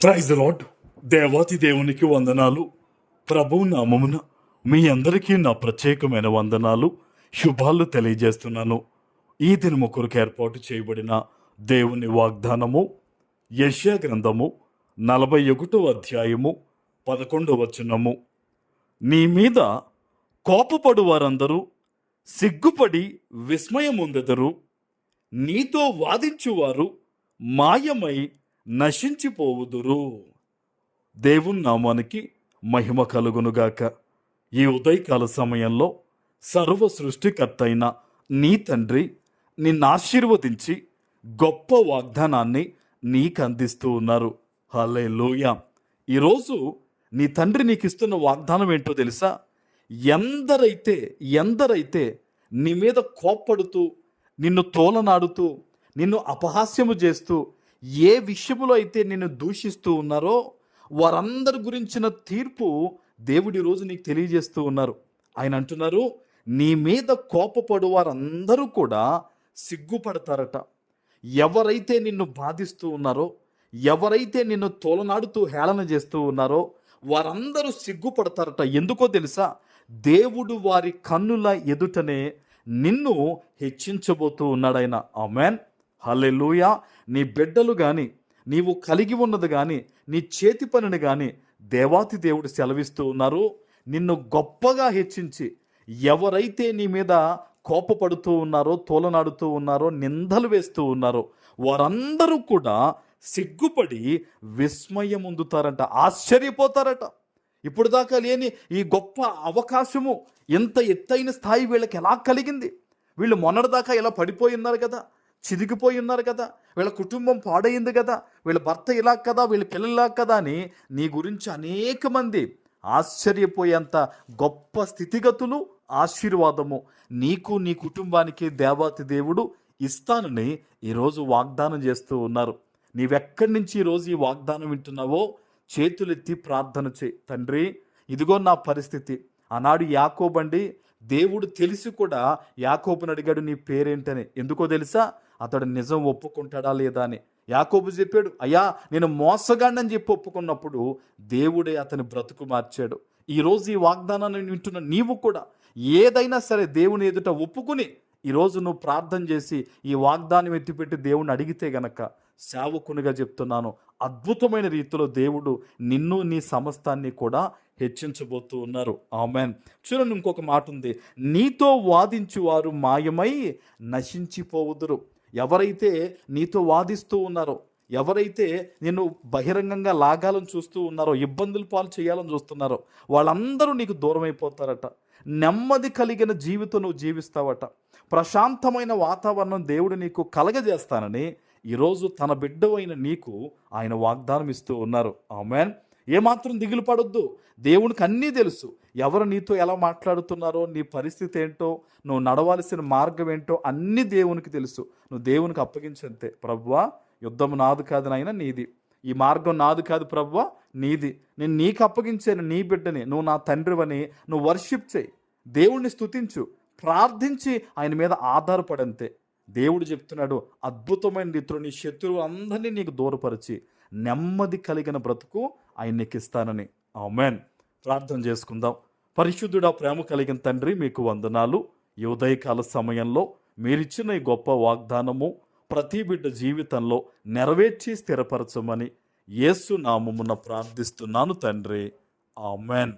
Praise the lord. దేవాతి దేవునికి వందనాలు. ప్రభువు నామమున మీ అందరికీ నా ప్రత్యేకమైన వందనాలు, శుభాలు తెలియజేస్తున్నాను. ఈ దినము కొరకు ఏర్పాటు చేయబడిన దేవుని వాగ్దానము యెషయా గ్రంథము 41వ అధ్యాయము 11వ వచనము. నీ మీద కోపపడు వారందరూ సిగ్గుపడి విస్మయముందెదరు, నీతో వాదించువారు మాయమై నశించిపోవుదురు. దేవుని నామానికి మహిమ కలుగునుగాక. ఈ ఉదయకాల సమయంలో సర్వ సృష్టికర్త అయిన నీ తండ్రి నిన్ను ఆశీర్వదించి గొప్ప వాగ్దానాన్ని నీకు అందిస్తూ ఉన్నారు. హల్లెలూయా. ఈరోజు నీ తండ్రి నీకు ఇస్తున్న వాగ్దానం ఏంటో తెలుసా? ఎందరైతే నీ మీద కోప్పడుతూ, నిన్ను తోలనాడుతూ, నిన్ను అపహాస్యము చేస్తూ, ఏ విషయంలో అయితే నిన్ను దూషిస్తూ ఉన్నారో వారందరి గురించిన తీర్పు దేవుడి రోజు నీకు తెలియజేస్తూ ఉన్నారు. ఆయన అంటున్నారు, నీ మీద కోపపడు వారందరూ కూడా సిగ్గుపడతారట. ఎవరైతే నిన్ను బాధిస్తూ ఉన్నారో, ఎవరైతే నిన్ను తోలనాడుతూ హేళన చేస్తూ ఉన్నారో వారందరూ సిగ్గుపడతారట. ఎందుకో తెలుసా? దేవుడు వారి కన్నుల ఎదుటనే నిన్ను హెచ్చించబోతూ ఉన్నాడాయన. ఆమేన్, హల్లెలూయా. నీ బిడ్డలు కానీ, నీవు కలిగి ఉన్నది కానీ, నీ చేతి పనిని కానీ దేవాతి దేవుడు సెలవిస్తూ ఉన్నారు. నిన్ను గొప్పగా హెచ్చించి ఎవరైతే నీ మీద కోపపడుతూ ఉన్నారో, తోలనాడుతూ ఉన్నారో, నిందలు వేస్తూ ఉన్నారో వారందరూ కూడా సిగ్గుపడి విస్మయం పొందుతారంట, ఆశ్చర్యపోతారట. ఇప్పుడు దాకా లేని ఈ గొప్ప అవకాశము, ఎంత ఎత్తైన స్థాయి వీళ్ళకి ఎలా కలిగింది? వీళ్ళు మొన్నటిదాకా ఇలా పడిపోయి ఉన్నారు కదా, చిరిగిపోయి ఉన్నారు కదా, వీళ్ళ కుటుంబం పాడైంది కదా, వీళ్ళ భర్త ఇలా కదా, వీళ్ళ పిల్లలా కదా అని నీ గురించి అనేక మంది ఆశ్చర్యపోయేంత గొప్ప స్థితిగతులు, ఆశీర్వాదము నీకు, నీ కుటుంబానికి దేవాతి దేవుడు ఇస్తానని ఈరోజు వాగ్దానం చేస్తూ ఉన్నారు. నీవెక్కడి నుంచి ఈరోజు ఈ వాగ్దానం వింటున్నావో చేతులెత్తి ప్రార్థన చేయి. తండ్రి, ఇదిగో నా పరిస్థితి. ఆనాడు యాకోబండి దేవుడు తెలిసి కూడా యాకోబుని అడిగాడు, నీ పేరేంటని. ఎందుకో తెలుసా? అతడు నిజం ఒప్పుకుంటాడా లేదా అని. యాకోబు చెప్పాడు, అయ్యా నేను మోసగాడిని చెప్పి ఒప్పుకున్నప్పుడు దేవుడే అతని బ్రతుకు మార్చాడు. ఈరోజు ఈ వాగ్దానాన్ని వింటున్న నీవు కూడా ఏదైనా సరే దేవుని ఎదుట ఒప్పుకుని ఈరోజు నువ్వు ప్రార్థన చేసి ఈ వాగ్దానం ఎత్తిపెట్టి దేవుణ్ణి అడిగితే గనక సేవకునిగా చెప్తున్నాను, అద్భుతమైన రీతిలో దేవుడు నిన్ను, నీ సమస్తాన్ని కూడా హెచ్చించబోతూ ఉన్నారు. ఆమేన్. చూడండి, ఇంకొక మాట ఉంది, నీతో వాదించువారు మాయమై నశించిపోవుదురు. ఎవరైతే నీతో వాదిస్తూ ఉన్నారో, ఎవరైతే నిన్ను బహిరంగంగా లాగాలని చూస్తూ ఉన్నారో, ఇబ్బందులు పాలు చేయాలని చూస్తున్నారో వాళ్ళందరూ నీకు దూరం అయిపోతారట. నెమ్మది కలిగిన జీవితం నువ్వు జీవిస్తావట. ప్రశాంతమైన వాతావరణం దేవుడు నీకు కలగజేస్తానని ఈరోజు తన బిడ్డ అయిన నీకు ఆయన వాగ్దానం ఇస్తూ ఉన్నారు. ఆమేన్. ఏమాత్రం దిగులు పడొద్దు. దేవునికి అన్నీ తెలుసు. ఎవరు నీతో ఎలా మాట్లాడుతున్నారో, నీ పరిస్థితి ఏంటో, నువ్వు నడవాల్సిన మార్గం ఏంటో అన్నీ దేవునికి తెలుసు. నువ్వు దేవునికి అప్పగించంతే. ప్రభువా, యుద్ధం నాది కాదు నాయనా, నీది. ఈ మార్గం నాది కాదు ప్రభువా, నీది. నేను నీకు అప్పగించాను, నీ బిడ్డని, నువ్వు నా తండ్రివని నువ్వు వర్షిప్ చేయి. దేవుణ్ణి స్తుతించు, ప్రార్థించి ఆయన మీద ఆధారపడంతే. దేవుడు చెప్తున్నాడు, అద్భుతమైన రీతిలో నీ శత్రువు అందరినీ నీకు దూరపరిచి నెమ్మది కలిగిన బ్రతుకు ఆయన నీకు ఇస్తానని. ఆమేన్. ప్రార్థన చేసుకుందాం. పరిశుద్ధుడా, ప్రేమ కలిగిన తండ్రి, మీకు వందనాలు. ఈ ఉదయకాల సమయంలో మీరిచ్చిన ఈ గొప్ప వాగ్దానము ప్రతి బిడ్డ జీవితంలో నెరవేర్చి స్థిరపరచమని యేసు నామమున ప్రార్థిస్తున్నాను తండ్రి. ఆమేన్.